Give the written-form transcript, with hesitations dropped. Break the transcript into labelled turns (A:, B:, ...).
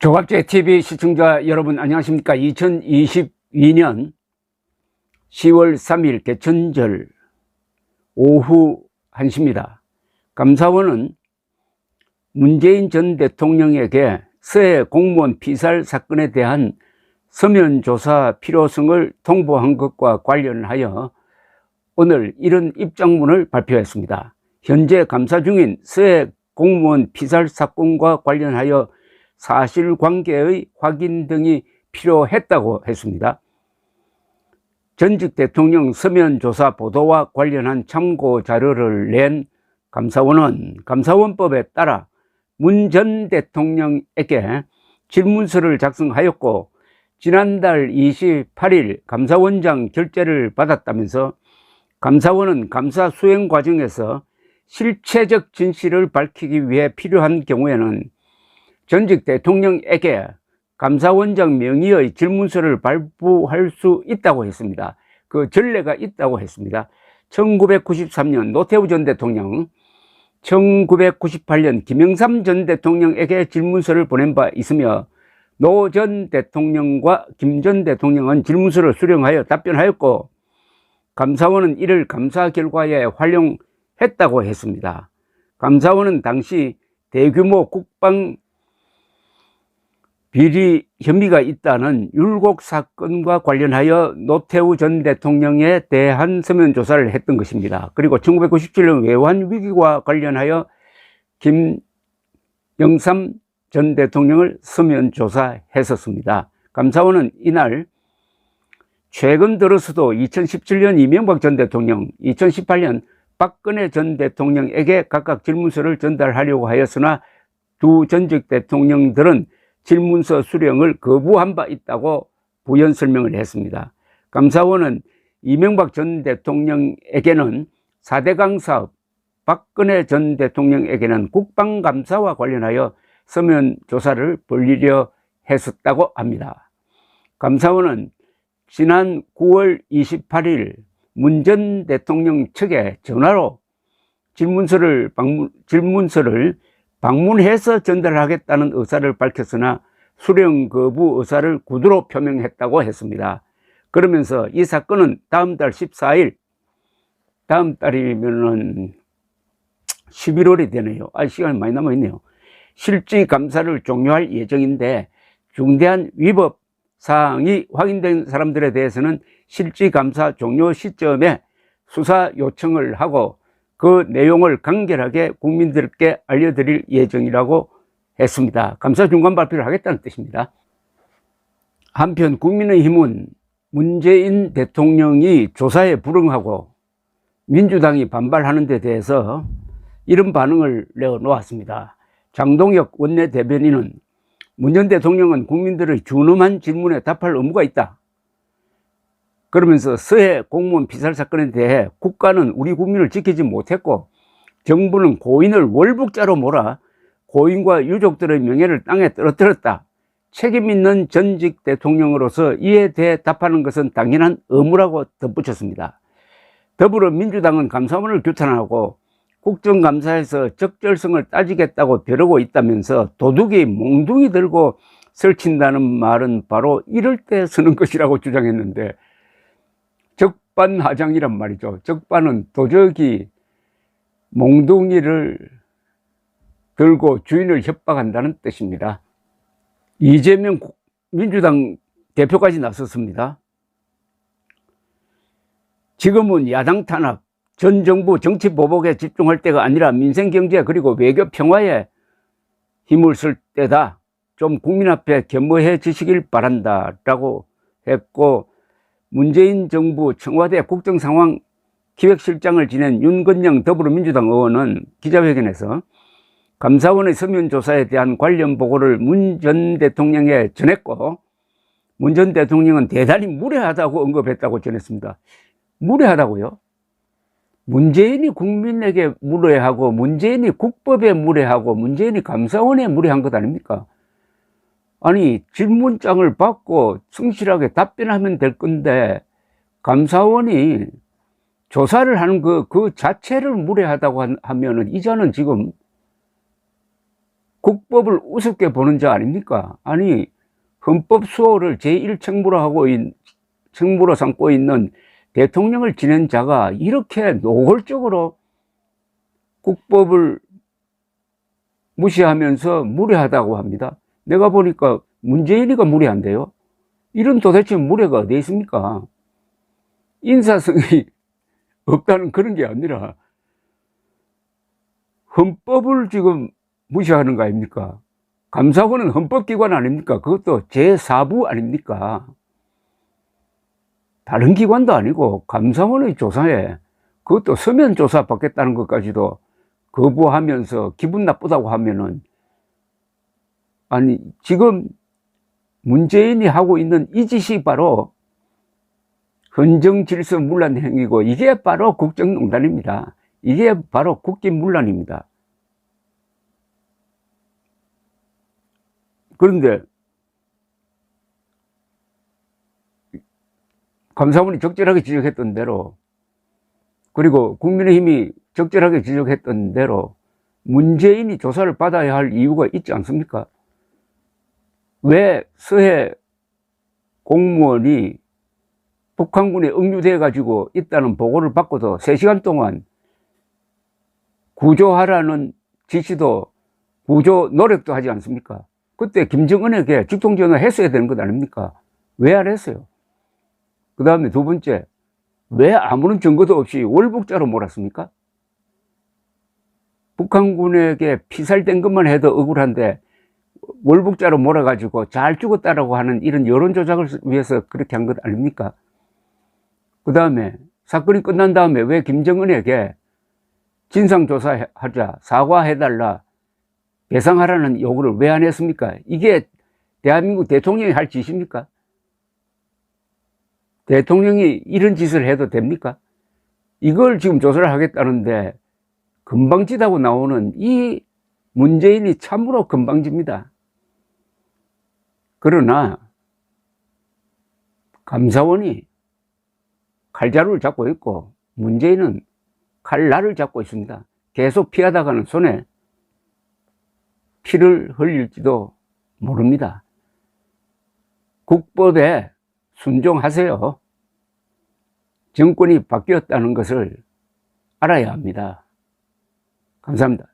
A: 조갑제 TV 시청자 여러분 안녕하십니까. 2022년 10월 3일 개천절 오후 1시입니다. 감사원은 문재인 전 대통령에게 서해 공무원 피살 사건에 대한 서면 조사 필요성을 통보한 것과 관련하여 오늘 이런 입장문을 발표했습니다. 현재 감사 중인 서해 공무원 피살 사건과 관련하여 사실관계의 확인 등이 필요했다고 했습니다. 전직 대통령 서면 조사 보도와 관련한 참고 자료를 낸 감사원은 감사원법에 따라 문 전 대통령에게 질문서를 작성하였고 지난달 28일 감사원장 결재를 받았다면서 감사원은 감사 수행 과정에서 실체적 진실을 밝히기 위해 필요한 경우에는 전직 대통령에게 감사원장 명의의 질문서를 발부할 수 있다고 했습니다. 그 전례가 있다고 했습니다. 1993년 노태우 전 대통령, 1998년 김영삼 전 대통령에게 질문서를 보낸 바 있으며 노 전 대통령과 김 전 대통령은 질문서를 수령하여 답변하였고 감사원은 이를 감사 결과에 활용했다고 했습니다. 감사원은 당시 대규모 국방 비리 혐의가 있다는 율곡 사건과 관련하여 노태우 전 대통령에 대한 서면 조사를 했던 것입니다. 그리고 1997년 외환 위기와 관련하여 김영삼 전 대통령을 서면 조사했었습니다. 감사원은 이날 최근 들어서도 2017년 이명박 전 대통령, 2018년 박근혜 전 대통령에게 각각 질문서를 전달하려고 하였으나 두 전직 대통령들은 질문서 수령을 거부한 바 있다고 부연 설명을 했습니다. 감사원은 이명박 전 대통령에게는 4대강 사업, 박근혜 전 대통령에게는 국방감사와 관련하여 서면 조사를 벌이려 했었다고 합니다. 감사원은 지난 9월 28일 문 전 대통령 측에 전화로 질문서를 방문해서 전달하겠다는 의사를 밝혔으나 수령 거부 의사를 구두로 표명했다고 했습니다. 그러면서 이 사건은 다음 달 14일, 다음 달이면은 11월이 되네요. 시간이 많이 남아있네요. 실질 감사를 종료할 예정인데 중대한 위법 사항이 확인된 사람들에 대해서는 실질 감사 종료 시점에 수사 요청을 하고 그 내용을 간결하게 국민들께 알려드릴 예정이라고 했습니다. 감사 중간 발표를 하겠다는 뜻입니다. 한편 국민의힘은 문재인 대통령이 조사에 불응하고 민주당이 반발하는 데 대해서 이런 반응을 내어놓았습니다. 장동혁 원내대변인은 문 전 대통령은 국민들의 준엄한 질문에 답할 의무가 있다. 그러면서 서해 공무원 피살 사건에 대해 국가는 우리 국민을 지키지 못했고 정부는 고인을 월북자로 몰아 고인과 유족들의 명예를 땅에 떨어뜨렸다. 책임 있는 전직 대통령으로서 이에 대해 답하는 것은 당연한 의무라고 덧붙였습니다. 더불어민주당은 감사원을 규탄하고 국정감사에서 적절성을 따지겠다고 벼르고 있다면서 도둑이 몽둥이 들고 설친다는 말은 바로 이럴 때 쓰는 것이라고 주장했는데 적반하장이란 말이죠. 적반은 도적이 몽둥이를 들고 주인을 협박한다는 뜻입니다. 이재명 민주당 대표까지 나섰습니다. 지금은 야당 탄압, 전 정부 정치 보복에 집중할 때가 아니라 민생 경제 그리고 외교 평화에 힘을 쓸 때다. 좀 국민 앞에 겸허해지시길 바란다 라고 했고 문재인 정부 청와대 국정상황 기획실장을 지낸 윤건영 더불어민주당 의원은 기자회견에서 감사원의 서면 조사에 대한 관련 보고를 문 전 대통령에 전했고 문 전 대통령은 대단히 무례하다고 언급했다고 전했습니다. 무례하다고요? 문재인이 국민에게 무례하고 문재인이 국법에 무례하고 문재인이 감사원에 무례한 것 아닙니까? 아니 질문장을 받고 성실하게 답변하면 될 건데 감사원이 조사를 하는 그 자체를 무례하다고 하면은 이자는 지금 국법을 우습게 보는 자 아닙니까? 아니, 헌법 수호를 제1책무로 삼고 있는 대통령을 지낸 자가 이렇게 노골적으로 국법을 무시하면서 무례하다고 합니다. 내가 보니까 문재인이가 무례한데요. 이런 도대체 무례가 어디 있습니까? 인사성이 없다는 그런 게 아니라 헌법을 지금 무시하는 거 아닙니까? 감사원은 헌법기관 아닙니까? 그것도 제4부 아닙니까? 다른 기관도 아니고 감사원의 조사에 그것도 서면 조사 받겠다는 것까지도 거부하면서 기분 나쁘다고 하면은, 아니, 지금 문재인이 하고 있는 이 짓이 바로 헌정질서문란 행위고, 이게 바로 국정농단입니다. 이게 바로 국기문란입니다. 그런데 감사원이 적절하게 지적했던 대로, 그리고 국민의힘이 적절하게 지적했던 대로 문재인이 조사를 받아야 할 이유가 있지 않습니까? 왜 서해 공무원이 북한군에 억류돼 가지고 있다는 보고를 받고도 3시간 동안 구조하라는 지시도 구조 노력도 하지 않습니까? 그때 김정은에게 직통전화 했어야 되는 것 아닙니까? 왜 안 했어요? 그 다음에 두 번째, 왜 아무런 증거도 없이 월북자로 몰았습니까? 북한군에게 피살된 것만 해도 억울한데 월북자로 몰아가지고 잘 죽었다라고 하는 이런 여론조작을 위해서 그렇게 한 것 아닙니까? 그 다음에 사건이 끝난 다음에 왜 김정은에게 진상조사하자, 사과해달라, 배상하라는 요구를 왜 안 했습니까? 이게 대한민국 대통령이 할 짓입니까? 대통령이 이런 짓을 해도 됩니까? 이걸 지금 조사를 하겠다는데 건방지다고 나오는 이 문재인이 참으로 건방집니다. 그러나 감사원이 칼자루를 잡고 있고 문재인은 칼날을 잡고 있습니다. 계속 피하다가는 손에 피를 흘릴지도 모릅니다. 국법에 순종하세요. 정권이 바뀌었다는 것을 알아야 합니다. 감사합니다.